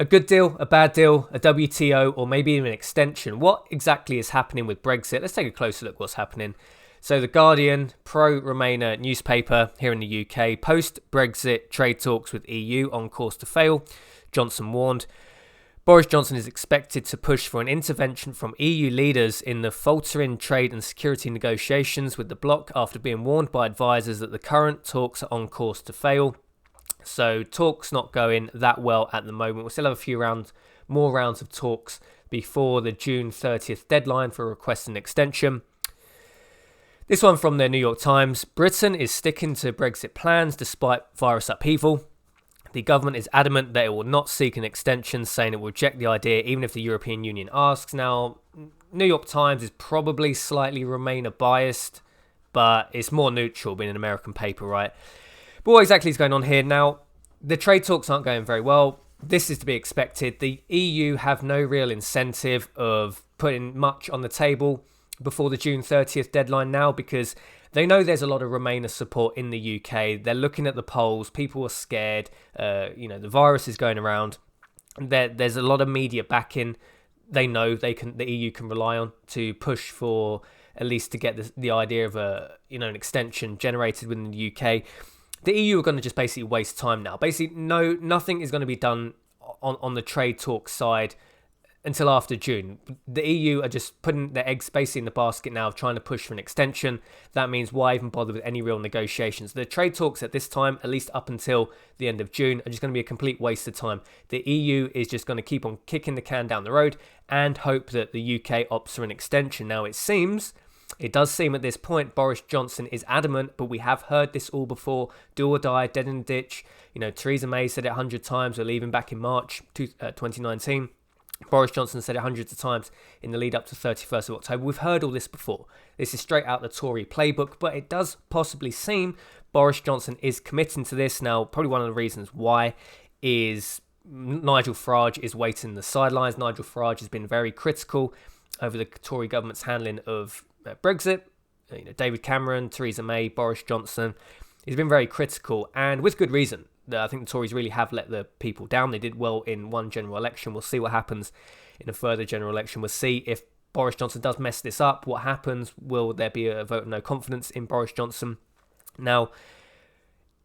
A good deal, a bad deal, a WTO, or maybe even an extension. What exactly is happening with Brexit? Let's take a closer look what's happening. So the Guardian, pro-Remainer newspaper here in the UK, post-Brexit trade talks with EU on course to fail. Johnson warned. Boris Johnson is expected to push for an intervention from EU leaders in the faltering trade and security negotiations with the bloc after being warned by advisers that the current talks are on course to fail. So talks not going that well at the moment. We'll still have a few more rounds of talks before the June 30th deadline for requesting an extension. This one from the New York Times. Britain is sticking to Brexit plans despite virus upheaval. The government is adamant that it will not seek an extension, saying it will reject the idea even if the European Union asks. Now, New York Times is probably slightly Remainer biased, but it's more neutral being an American paper, right? But what exactly is going on here? Now, the trade talks aren't going very well. This is to be expected. The EU have no real incentive of putting much on the table before the June 30th deadline now, because they know there's a lot of Remainer support in the UK. They're looking at the polls. People are scared. The virus is going around. There's a lot of media backing. They know the EU can rely on to push for at least to get the idea of an extension generated within the UK. The EU are going to just basically waste time now. Basically, nothing is going to be done on the trade talk side until after June. The EU are just putting their eggs basically in the basket now of trying to push for an extension. That means why even bother with any real negotiations? The trade talks at this time, at least up until the end of June, are just going to be a complete waste of time. The EU is just going to keep on kicking the can down the road and hope that the UK opts for an extension. Now, it does seem at this point Boris Johnson is adamant, but we have heard this all before. Do or die, dead in the ditch. Theresa May said it 100 times. We're leaving back in March 2019. Boris Johnson said it hundreds of times in the lead up to 31st of October. We've heard all this before. This is straight out the Tory playbook, but it does possibly seem Boris Johnson is committing to this. Now, probably one of the reasons why is Nigel Farage is waiting in the sidelines. Nigel Farage has been very critical over the Tory government's handling of Brexit. David Cameron, Theresa May, Boris Johnson. He's been very critical, and with good reason. I think the Tories really have let the people down. They did well in one general election. We'll see what happens in a further general election. We'll see if Boris Johnson does mess this up. What happens? Will there be a vote of no confidence in Boris Johnson? Now,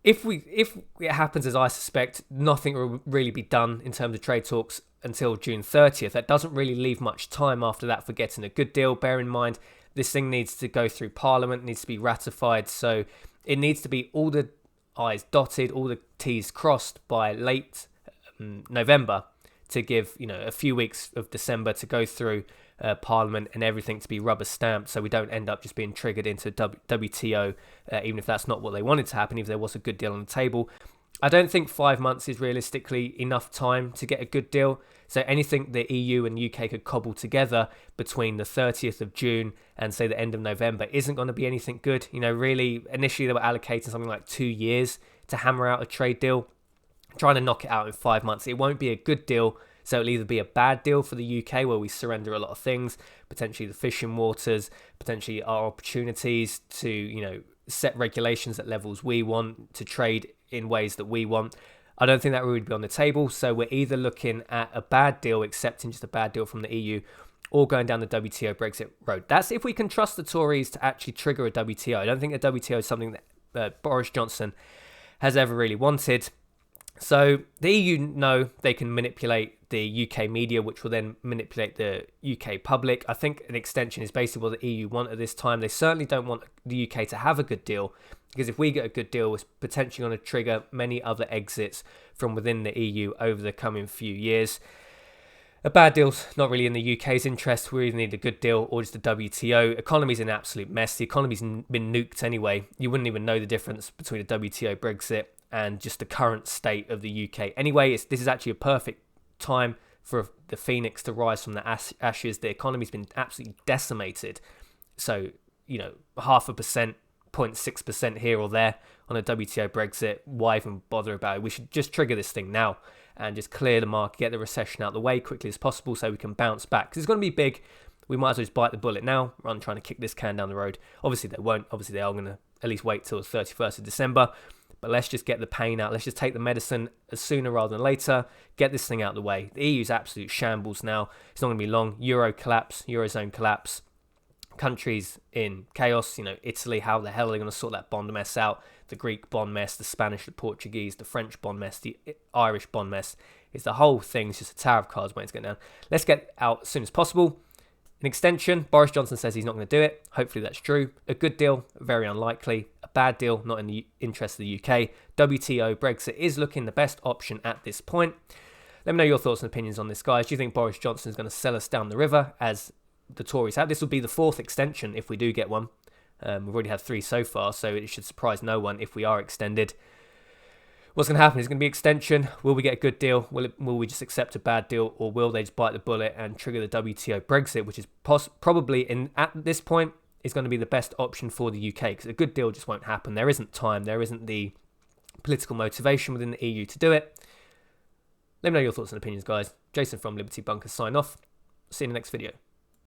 if it happens as I suspect, nothing will really be done in terms of trade talks until June 30th. That doesn't really leave much time after that for getting a good deal. Bear in mind, this thing needs to go through Parliament, needs to be ratified. So it needs to be all the I's dotted, all the T's crossed by late November to give a few weeks of December to go through Parliament and everything to be rubber stamped, so we don't end up just being triggered into WTO, even if that's not what they wanted to happen, if there was a good deal on the table. I don't think 5 months is realistically enough time to get a good deal. So anything the EU and UK could cobble together between the 30th of June and say the end of November isn't going to be anything good. Really, initially they were allocating something like 2 years to hammer out a trade deal. Trying to knock it out in 5 months, it won't be a good deal. So it'll either be a bad deal for the UK where we surrender a lot of things, potentially the fishing waters, potentially our opportunities to, set regulations at levels we want, to trade in ways that we want. I don't think that would be on the table. So we're either looking at a bad deal, accepting just a bad deal from the EU, or going down the WTO Brexit road. That's if we can trust the Tories to actually trigger a WTO. I don't think a WTO is something that Boris Johnson has ever really wanted. So the EU know they can manipulate the UK media, which will then manipulate the UK public. I think an extension is basically what the EU want at this time. They certainly don't want the UK to have a good deal, because if we get a good deal, it's potentially going to trigger many other exits from within the EU over the coming few years. A bad deal's not really in the UK's interest. We either need a good deal or just a WTO. Economy's in an absolute mess. The economy's been nuked anyway. You wouldn't even know the difference between a WTO Brexit and just the current state of the UK. Anyway, this is actually a perfect time for the phoenix to rise from the ashes. The economy's been absolutely decimated. So, 0.5%, 0.6% here or there on a WTO Brexit. Why even bother about it? We should just trigger this thing now and just clear the market, get the recession out of the way quickly as possible so we can bounce back. Because it's going to be big. We might as well just bite the bullet now rather than trying to kick this can down the road. Obviously, they won't. Obviously, they are going to at least wait till the 31st of December. But let's just get the pain out. Let's just take the medicine sooner rather than later. Get this thing out of the way. The EU's absolute shambles now. It's not going to be long. Euro collapse, Eurozone collapse. Countries in chaos. Italy, how the hell are they going to sort that bond mess out? The Greek bond mess, the Spanish, the Portuguese, the French bond mess, the Irish bond mess. It's the whole thing. It's just a tower of cards waiting to get down. Let's get out as soon as possible. An extension, Boris Johnson says he's not going to do it. Hopefully that's true. A good deal, very unlikely. A bad deal, not in the interest of the UK. WTO, Brexit is looking the best option at this point. Let me know your thoughts and opinions on this, guys. Do you think Boris Johnson is going to sell us down the river as the Tories have? This will be the 4th extension if we do get one. We've already had 3 so far, so it should surprise no one if we are extended. What's going to happen? Is it going to be extension? Will we get a good deal? Will we just accept a bad deal? Or will they just bite the bullet and trigger the WTO Brexit, which is probably, at this point, is going to be the best option for the UK? Because a good deal just won't happen. There isn't time. There isn't the political motivation within the EU to do it. Let me know your thoughts and opinions, guys. Jason from Liberty Bunker sign off. See you in the next video.